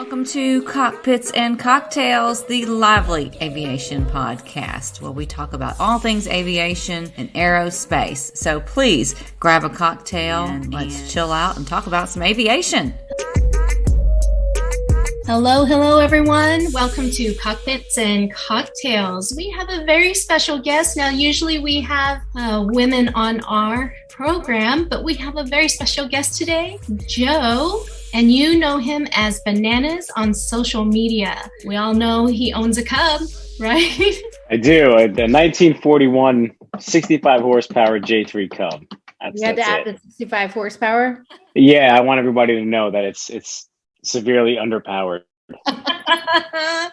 Welcome to Cockpits and Cocktails, the lively aviation podcast, where we talk about all things aviation and aerospace. So please grab a cocktail and let's chill out and talk about some aviation. Hello, everyone. Welcome to Cockpits and Cocktails. We have a very special guest. Now, usually we have women on our program, but we have a very special guest today, Joe. And you know him as Bananas on social media. We all know he owns a Cub, right? I do. The 1941 65 horsepower J3 Cub. You had to add the 65 horsepower? Yeah, I want everybody to know that it's severely underpowered. I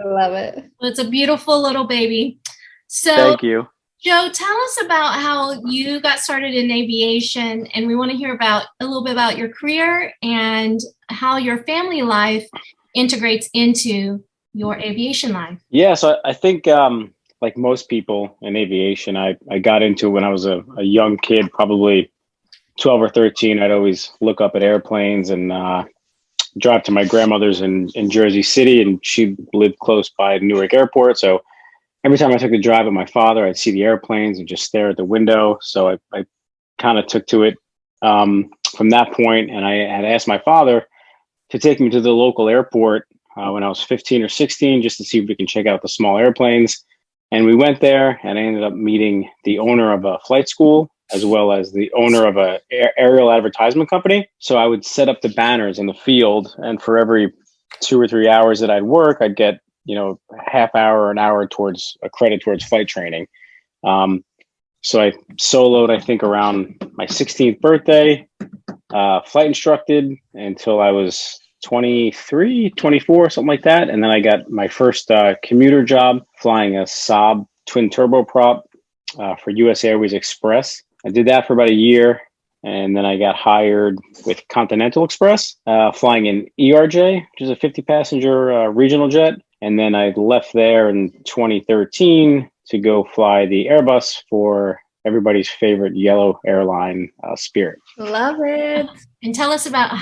love it. Well, it's a beautiful little baby. So, thank you. Joe, tell us about how you got started in aviation, and we want to hear about a little bit about your career and how your family life integrates into your aviation life. Yeah, so I think like most people in aviation, I got into it when I was a young kid, probably 12 or 13. I'd always look up at airplanes and drive to my grandmother's in Jersey City, and she lived close by Newark Airport. So every time I took the drive with my father, I'd see the airplanes and just stare at the window. So I kind of took to it from that point, and I had asked my father to take me to the local airport when I was 15 or 16, just to see if we can check out the small airplanes. And we went there, and I ended up meeting the owner of a flight school, as well as the owner of a aerial advertisement company. So I would set up the banners in the field, and for every 2 or 3 hours that I'd work, I'd get, half hour or an hour towards a credit towards flight training. So I soloed, I think, around my 16th birthday, flight instructed until I was 23, 24, something like that. And then I got my first commuter job flying a Saab twin turboprop for US Airways Express. I did that for about a year, and then I got hired with Continental Express, flying an ERJ, which is a 50-passenger regional jet. And then I left there in 2013 to go fly the Airbus for everybody's favorite yellow airline, Spirit. Love it. And tell us about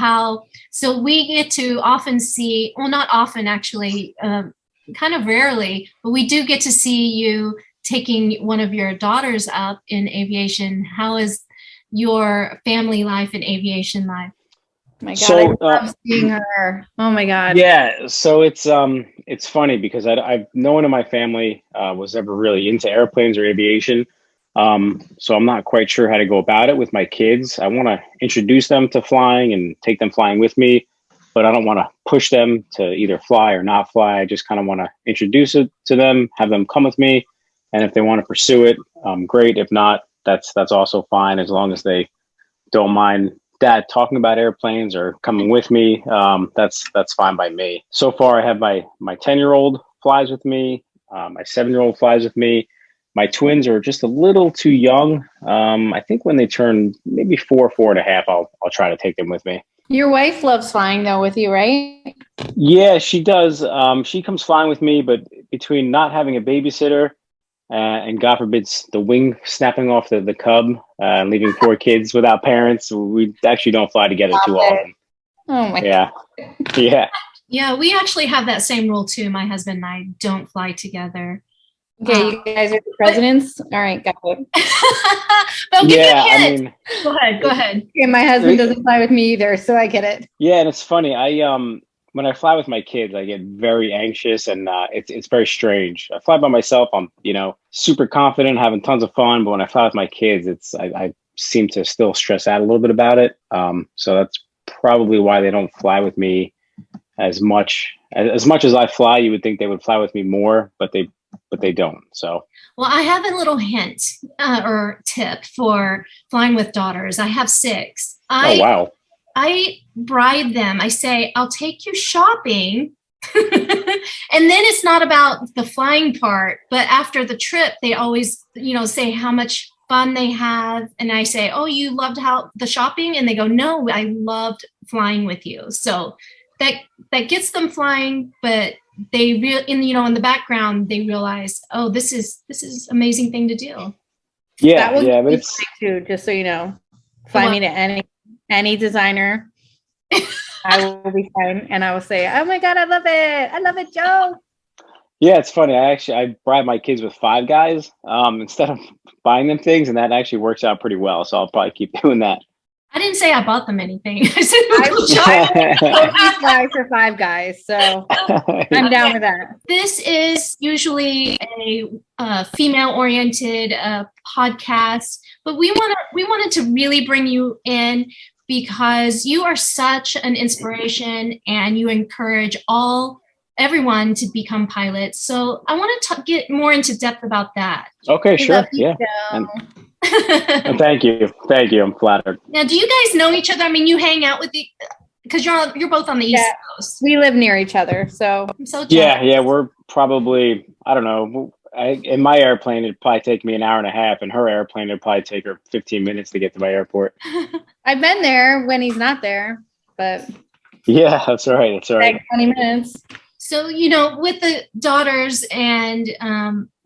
so we get to often see, well, not often actually, kind of rarely, but we do get to see you taking one of your daughters up in aviation. How is your family life and aviation life? Oh my God, I love seeing her. Oh my God. Yeah, so it's funny because no one in my family was ever really into airplanes or aviation. So I'm not quite sure how to go about it with my kids. I want to introduce them to flying and take them flying with me, but I don't want to push them to either fly or not fly. I just kind of want to introduce it to them, have them come with me. And if they want to pursue it, great. If not, that's also fine, as long as they don't mind Dad talking about airplanes or coming with me. That's fine by me. So far, I have my 10-year-old flies with me. My 7-year-old flies with me. My twins are just a little too young. I think when they turn maybe 4.5, I'll try to take them with me. Your wife loves flying though with you, right? Yeah, she does. She comes flying with me, but between not having a babysitter and God forbid the wing snapping off the Cub and leaving 4 kids without parents, we actually don't fly together too often. Oh my God. Yeah. Yeah, we actually have that same rule too. My husband and I don't fly together. Okay, you guys are the presidents. All right, got it. But yeah, I mean, go ahead. Okay, my husband doesn't fly with me either, so I get it. Yeah, and it's funny. When I fly with my kids, I get very anxious, and it's very strange. I fly by myself, I'm super confident, having tons of fun. But when I fly with my kids, I seem to still stress out a little bit about it. So that's probably why they don't fly with me as much. As much as I fly, you would think they would fly with me more, but they don't. So, well, I have a little hint or tip for flying with daughters. I have 6. Oh wow. I bribe them. I say, I'll take you shopping. And then it's not about the flying part, but after the trip, they always, say how much fun they have. And I say, oh, you loved the shopping? And they go, no, I loved flying with you. So that gets them flying, but they in the background, they realize, oh, this is amazing thing to do. Yeah. But it's too, just so you know, fly me to any designer I will be fine. And I will say, oh my God, I love it. I love it, Joe. Yeah, it's funny. I bribe my kids with Five Guys instead of buying them things, and that actually works out pretty well. So I'll probably keep doing that. I didn't say I bought them anything. I said These guys are Five Guys, so I'm down with that. This is usually a female-oriented podcast, but we wanted to really bring you in because you are such an inspiration and you encourage everyone to become pilots. So I want to get more into depth about that. Okay, sure. Yeah. And thank you. I'm flattered. Now, do you guys know each other? I mean, you hang out with because you're both on the East Coast. We live near each other, so I'm so jealous. Yeah. We're probably, I don't know. In my airplane, it'd probably take me an hour and a half, and her airplane, it'd probably take her 15 minutes to get to my airport. I've been there when he's not there, but yeah, that's right. Like 20 minutes. So, with the daughters and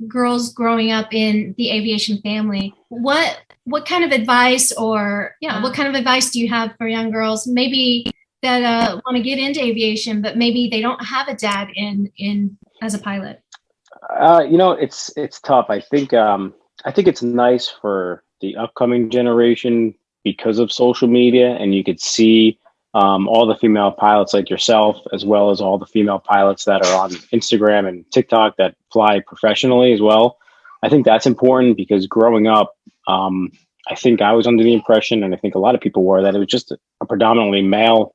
girls growing up in the aviation family, what kind of advice what kind of advice do you have for young girls maybe that want to get into aviation, but maybe they don't have a dad in as a pilot? It's tough. I think it's nice for the upcoming generation because of social media, and you could see all the female pilots like yourself, as well as all the female pilots that are on Instagram and TikTok that fly professionally as well. I think that's important because growing up, I think I was under the impression, and I think a lot of people were, that it was just a predominantly male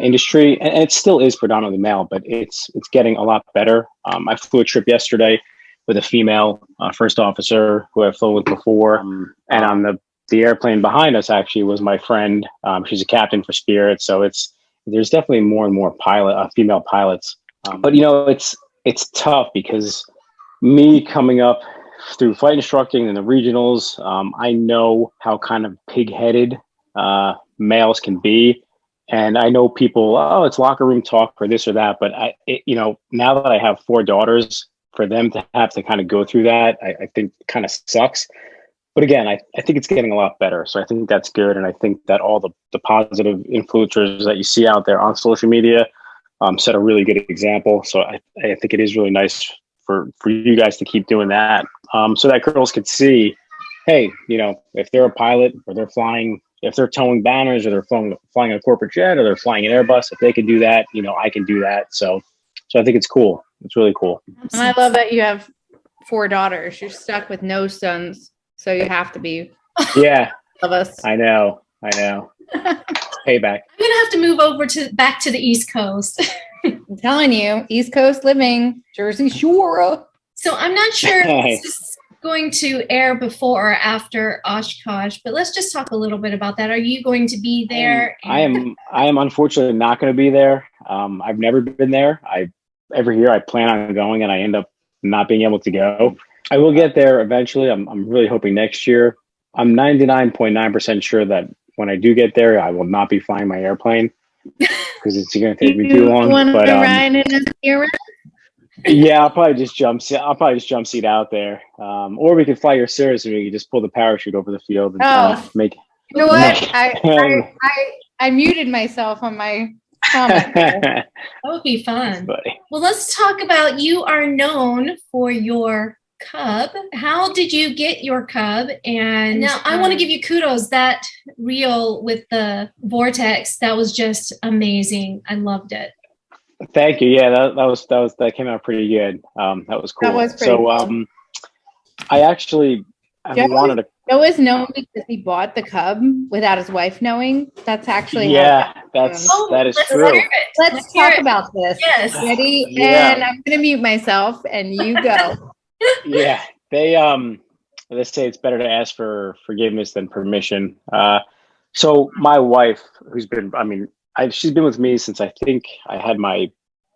industry, and it still is predominantly male, but it's getting a lot better. I flew a trip yesterday with a female first officer who I've flown with before, and on the airplane behind us actually was my friend. She's a captain for Spirit, so there's definitely more and more female pilots. But it's tough because me coming up through flight instructing and the regionals, I know how kind of pig-headed males can be. And I know people, it's locker room talk or this or that. But now that I have 4 daughters, for them to have to kind of go through that, I think kind of sucks. But again, I think it's getting a lot better. So I think that's good. And I think that all the positive influencers that you see out there on social media set a really good example. So I think it is really nice for you guys to keep doing that, so that girls could see, hey, if they're a pilot or they're flying, if they're towing banners or they're flying a corporate jet or they're flying an Airbus, if they can do that, I can do that. So I think it's cool. It's really cool. And I love that you have 4 daughters. You're stuck with no sons, so you have to be. Yeah. Of us. I know. Payback. I'm gonna have to move over back to the East Coast. I'm telling you, East Coast living, Jersey Shore. So I'm not sure if this is going to air before or after Oshkosh, but let's just talk a little bit about that. Are you going to be there? I am unfortunately not going to be there. I've never been there. Every year I plan on going and I end up not being able to go. I will get there eventually. I'm really hoping next year. I'm 99.9% sure that when I do get there, I will not be flying my airplane because it's going to take me too long. But ride in a Sierra? Yeah, I'll probably just jump seat out there, or we could fly your Cirrus and we could just pull the parachute over the field and make. You know what? I muted myself on my comment. That would be fun. Well, let's talk about, you are known for your Cub. How did you get your Cub? And now I want to give you kudos. That reel with the vortex, that was just amazing. I loved it. Thank you. Yeah, that came out pretty good. That was cool. That was pretty cool. I actually wanted to. Joe is known because he bought the Cub without his wife knowing. That's actually that is true. Let's talk about this. Yes. Ready? Yeah. And I'm gonna mute myself and you go. Yeah. They say it's better to ask for forgiveness than permission. So my wife, she's been with me since I think I had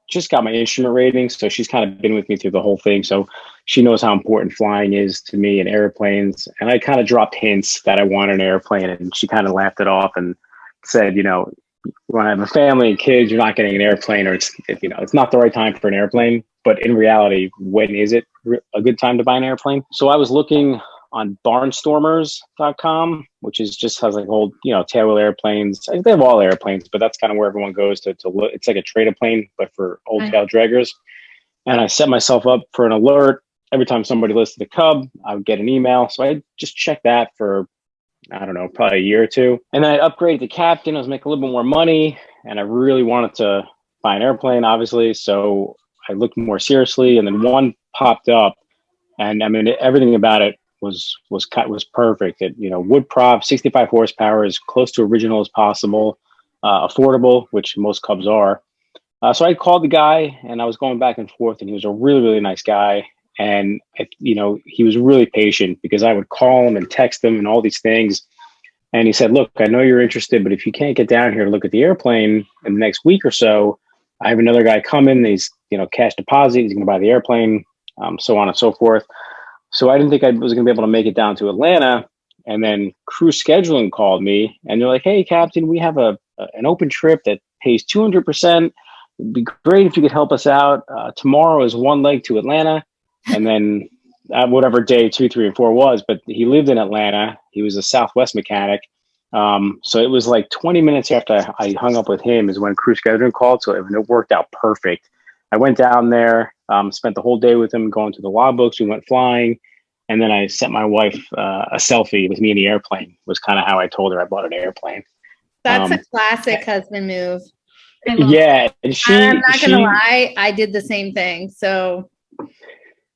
just got my instrument rating. So she's kind of been with me through the whole thing. So she knows how important flying is to me and airplanes. And I kind of dropped hints that I wanted an airplane, and she kind of laughed it off and said, when I have a family and kids, you're not getting an airplane, or it's not the right time for an airplane. But in reality, when is it a good time to buy an airplane? So I was looking on barnstormers.com, which is just has like old, tailwheel airplanes. I think they have all airplanes, but that's kind of where everyone goes to look. It's like a trade plane, but for old tail draggers. And I set myself up for an alert. Every time somebody listed a Cub, I would get an email. So I just checked that for, I don't know, probably a year or two. And then I upgraded to captain. I was making a little bit more money, and I really wanted to buy an airplane, obviously. So I looked more seriously, and then one popped up, and I mean, everything about it was perfect. It, wood prop, 65 horsepower, as close to original as possible, affordable, which most Cubs are. So I called the guy, and I was going back and forth, and he was a really, really nice guy. And, he was really patient because I would call him and text him and all these things. And he said, look, I know you're interested, but if you can't get down here to look at the airplane in the next week or so, I have another guy coming. He's, cash deposit. He's going to buy the airplane, so on and so forth. So I didn't think I was going to be able to make it down to Atlanta. And then Cruise Scheduling called me, and they're like, hey, Captain, we have an open trip that pays 200%. It'd be great if you could help us out. Tomorrow is one leg to Atlanta. And then whatever day 2, 3, and 4 was, but he lived in Atlanta. He was a Southwest mechanic. So it was like 20 minutes after I hung up with him is when Cruise Scheduling called. So it worked out perfect. I went down there, spent the whole day with him, going to the logbooks. We went flying. And then I sent my wife a selfie with me in the airplane, was kind of how I told her I bought an airplane. That's a classic husband move. Yeah. And I'm not going to lie. I did the same thing. So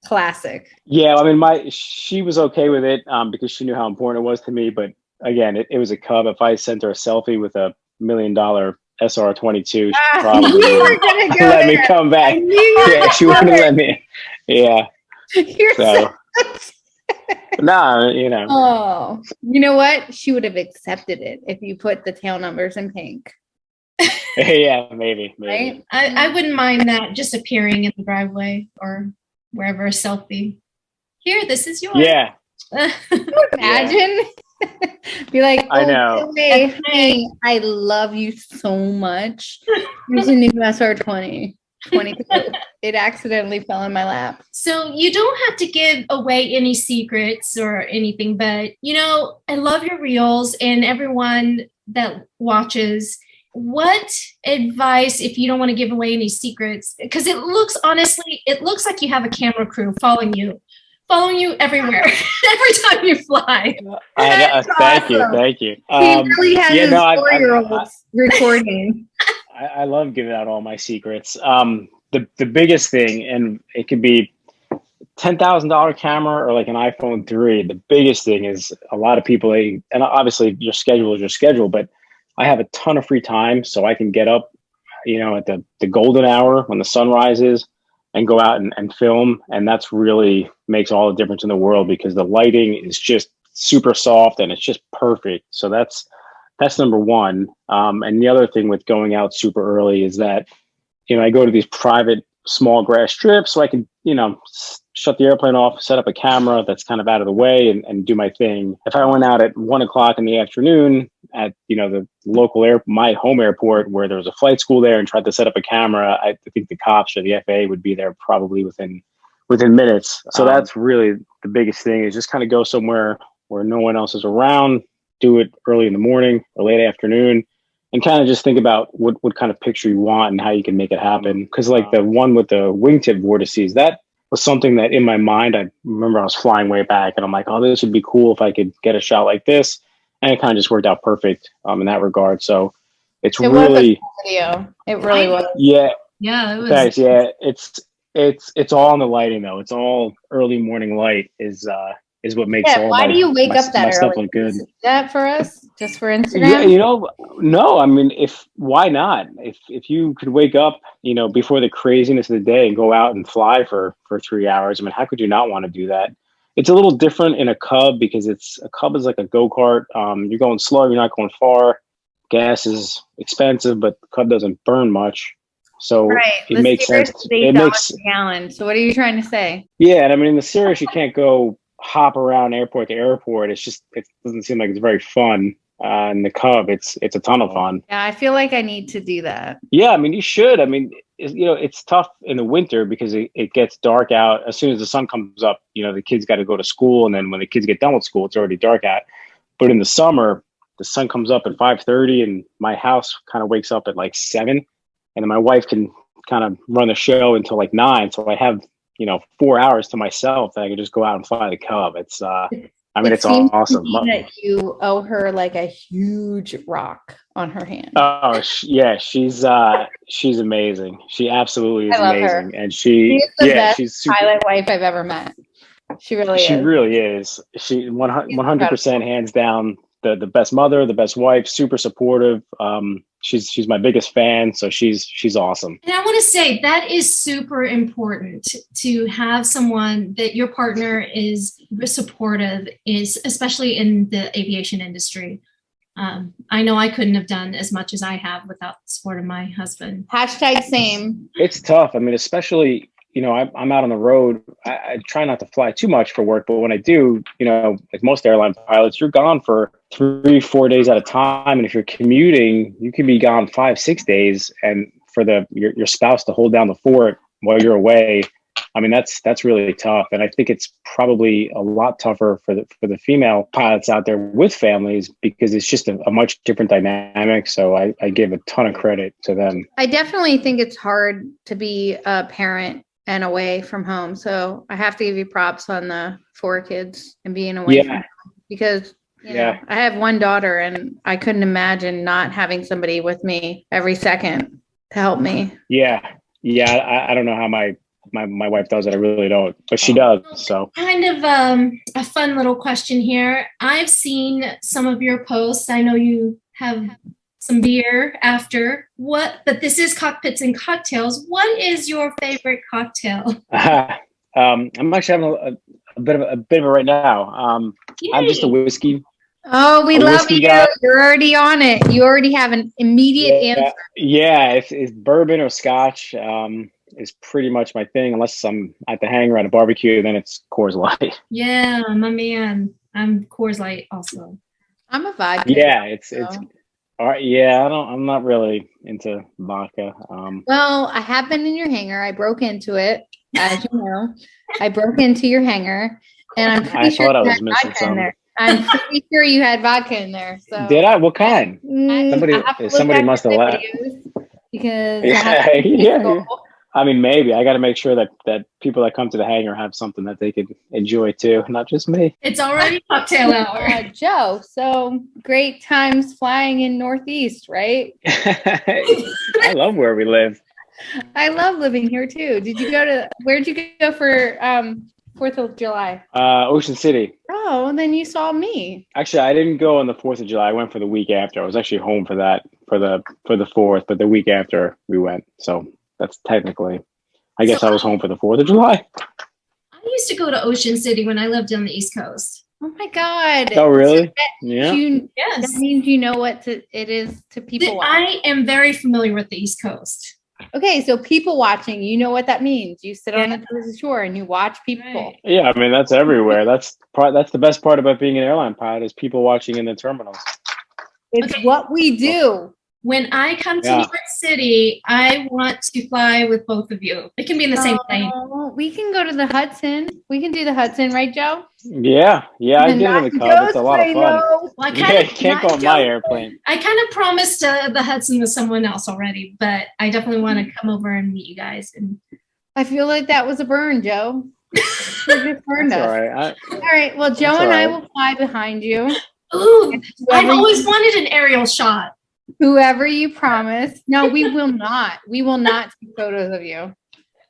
classic. Yeah. I mean, she was okay with it because she knew how important it was to me. But again, it was a Cub. If I sent her a selfie with $1 million SR-22, she probably wouldn't let me come back. Yeah, she wouldn't let me. Yeah. So. No, Oh, you know what? She would have accepted it if you put the tail numbers in pink. Yeah, maybe. Right? I wouldn't mind that just appearing in the driveway or wherever, a selfie. Here, this is yours. Yeah. Imagine. Be like, I know. Hey, I love you so much. Here's a new SR-22. It accidentally fell in my lap. So you don't have to give away any secrets or anything, but I love your reels, and everyone that watches, what advice, if you don't want to give away any secrets, because it looks like you have a camera crew following you everywhere, every time you fly. Thank you. He really has his 4-year-old recording. I love giving out all my secrets. The biggest thing, and it could be $10,000 camera or like an iPhone 3. The biggest thing is a lot of people, and obviously your schedule is your schedule, but I have a ton of free time, so I can get up, at the golden hour when the sun rises and go out and film. And that's really makes all the difference in the world because the lighting is just super soft and it's just perfect. So that's number one. And the other thing with going out super early is that, I go to these private small grass strips so I can, shut the airplane off, set up a camera that's kind of out of the way and do my thing. If I went out at 1:00 in the afternoon at, the local my home airport where there was a flight school there and tried to set up a camera, I think the cops or the FAA would be there probably within minutes. So that's really the biggest thing is just kind of go somewhere where no one else is around, do it early in the morning or late afternoon, and kind of just think about what kind of picture you want and how you can make it happen. Because like the one with the wingtip vortices, that was something that in my mind, I remember I was flying way back and I'm like, oh, this would be cool if I could get a shot like this. And it kind of just worked out perfect in that regard. So it really was a cool video. It really was. Yeah. Yeah. It was. Thanks. Yeah. It's all in the lighting though. It's all early morning light is what makes all why my, do you wake my, up that my stuff early? look good. Is that for us? Just for Instagram? Yeah, no, I mean, why not? If you could wake up, before the craziness of the day and go out and fly for 3 hours, I mean, how could you not want to do that? It's a little different in a Cub because a Cub is like a go-kart. You're going slow, you're not going far. Gas is expensive, but the Cub doesn't burn much. So it makes sense. It makes a gallon. So what are you trying to say? Yeah, and I mean, in the Cirrus, you can't go hop around airport to airport. It doesn't seem like it's very fun. In the Cub, it's a ton of fun. Yeah, I feel like I need to do that. Yeah, I mean, you should. I mean, it's tough in the winter because it gets dark out as soon as the sun comes up. The kids got to go to school, and then when the kids get done with school, it's already dark out. But in the summer, the sun comes up at 5:30, and my house kind of wakes up at like 7, and then my wife can kind of run the show until like 9. So I have 4 hours to myself that I can just go out and fly the Cub. It's it's awesome. That you owe her like a huge rock on her hand. Oh yeah, she's amazing. She absolutely is amazing, her. and she's super pilot wife I've ever met. She really is. She really is. She 100% hands down the best mother, the best wife. Super supportive. She's my biggest fan, so she's awesome. And I want to say that is super important to have someone that your partner is supportive, is especially in the aviation industry. I know I couldn't have done as much as I have without the support of my husband. #same. It's tough. I mean, especially, I'm out on the road. I try not to fly too much for work, but when I do, like most airline pilots, you're gone for 3-4 days at a time. And if you're commuting, you can be gone 5-6 days. And for your spouse to hold down the fort while you're away, I mean, that's really tough. And I think it's probably a lot tougher for the female pilots out there with families, because it's just a much different dynamic. So I give a ton of credit to them. I definitely think it's hard to be a parent and away from home. So I have to give you props on the 4 kids and being away from home, because I have one daughter, and I couldn't imagine not having somebody with me every second to help me. Yeah. I don't know how my wife does it. I really don't, but she does. So kind of a fun little question here. I've seen some of your posts. I know you have some beer after but this is Cockpits and Cocktails. What is your favorite cocktail? I'm actually having a bit of it right now. I'm just a whiskey. Oh, we love you. Guy. You're already on it. You already have an immediate answer. Yeah, it's bourbon or scotch. Is pretty much my thing. Unless I'm at the hangar at a barbecue, then it's Coors Light. Yeah, my man. I'm Coors Light also. I'm a vibe. Yeah, it's all right. Yeah, I'm not really into vodka. Well, I have been in your hangar. I broke into it, as you know. I broke into your hangar, and I'm pretty sure I was missing something. I'm pretty sure you had vodka in there. So did I? What kind? Somebody must have left. Because yeah. I mean, maybe I got to make sure that people that come to the hangar have something that they could enjoy too, not just me. It's already cocktail hour. Joe, so great times flying in Northeast, right? I love where we live. I love living here too. Where'd you go for 4th of July? Ocean City. Oh, then you saw me. Actually, I didn't go on the 4th of July. I went for the week after. I was actually home for the 4th, but the week after we went. So that's technically, I guess I was home for the 4th of July. I used to go to Ocean City when I lived on the East Coast. Oh my God. Oh, really? Yes. That means you know what it is to people watch. I am very familiar with the East Coast. Okay, so people watching, you know what that means. You sit on the shore and you watch people. Right. Yeah, I mean, that's everywhere. That's the best part about being an airline pilot is people watching in the terminals. It's what we do. When I come to New York City, I want to fly with both of you. It can be in the same plane. We can go to the Hudson. We can do the Hudson, right, Joe? Yeah. I did it in the Cub. It's a lot of fun. Well, I can't go on my airplane. I kind of promised the Hudson with someone else already, but I definitely want to come over and meet you guys. And I feel like that was a burn, Joe. You just burned us. All right. Well, Joe and I will fly behind you. Ooh, I've always wanted an aerial shot. Whoever you promise. No, we will not. We will not take photos of you.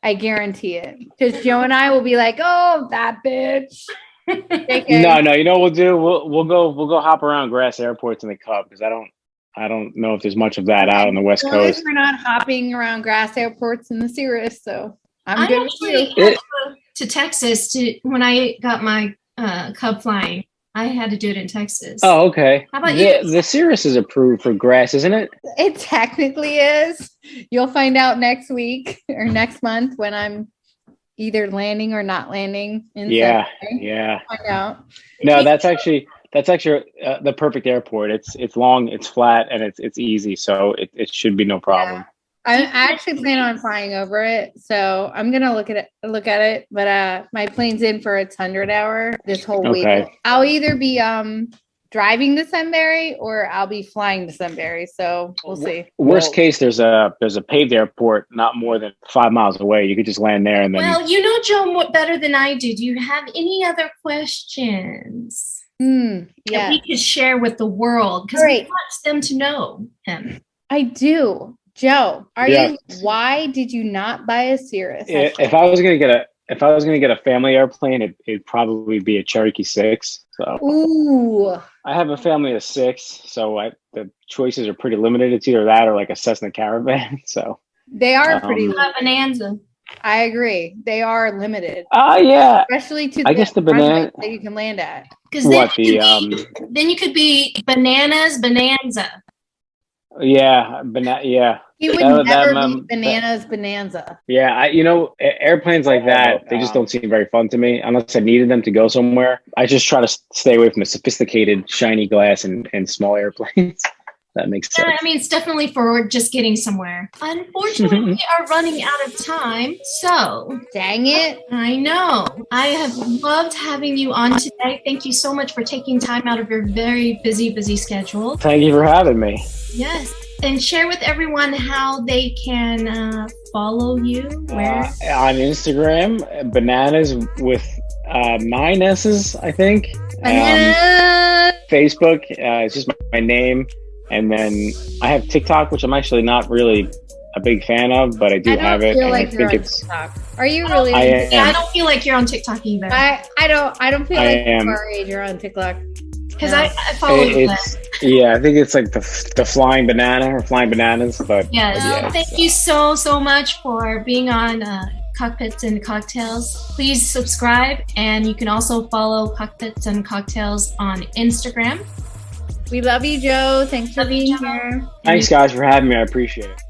I guarantee it. Because Joe and I will be like, oh, that bitch. No. You know what we'll do? We'll go hop around grass airports in the Cub, because I don't know if there's much of that out on the West Coast. We're not hopping around grass airports in the Cirrus, so I'm good with you. To Texas when I got my Cub flying. I had to do it in Texas. Oh, okay. How about you? The Cirrus is approved for grass, isn't it? It technically is. You'll find out next week or next month when I'm either landing or not landing. Yeah. Find out. No, that's actually the perfect airport. It's long, it's flat, and it's easy, so it should be no problem. I actually plan on flying over it, so I'm gonna look at it. But my plane's in for its 100 hour this whole week. I'll either be driving to Sunbury or I'll be flying to Sunbury. So we'll see. Worst case, there's a paved airport not more than 5 miles away. You could just land there and then. Well, you know Joe better than I do. Do you have any other questions? Yeah, that we could share with the world because we want them to know him. I do. Joe, why did you not buy a Cirrus? If I was gonna get a family airplane, it'd probably be a Cherokee 6. So ooh, I have a family of 6, so the choices are pretty limited. It's either that or like a Cessna Caravan. So they are pretty Bonanza. I agree. They are limited. Yeah. Especially to the banana that you can land at. Because then you could be Bananas Bonanza. Yeah, yeah. He would never be Bananas Bonanza. Yeah, airplanes like that, they just don't seem very fun to me unless I needed them to go somewhere. I just try to stay away from the sophisticated, shiny glass and small airplanes. That makes sense. Yeah, I mean, it's definitely for just getting somewhere. Unfortunately, we are running out of time. So, dang it. I know. I have loved having you on today. Thank you so much for taking time out of your very busy schedule. Thank you for having me. Yes. And share with everyone how they can follow you. Where? On Instagram, bananas with 9 S's, I think. Facebook, it's just my name. And then I have TikTok, which I'm actually not really a big fan of, but I do have it. And I think it's. TikTok. Are you really? I don't feel like you're on TikTok either. I don't feel like our age you're on TikTok. Because I follow you. Yeah, I think it's like the flying banana or flying bananas. But yes. Thank you so much for being on Cockpits and Cocktails. Please subscribe, and you can also follow Cockpits and Cocktails on Instagram. We love you, Joe. Thanks for being here. Thanks, guys, for having me. I appreciate it.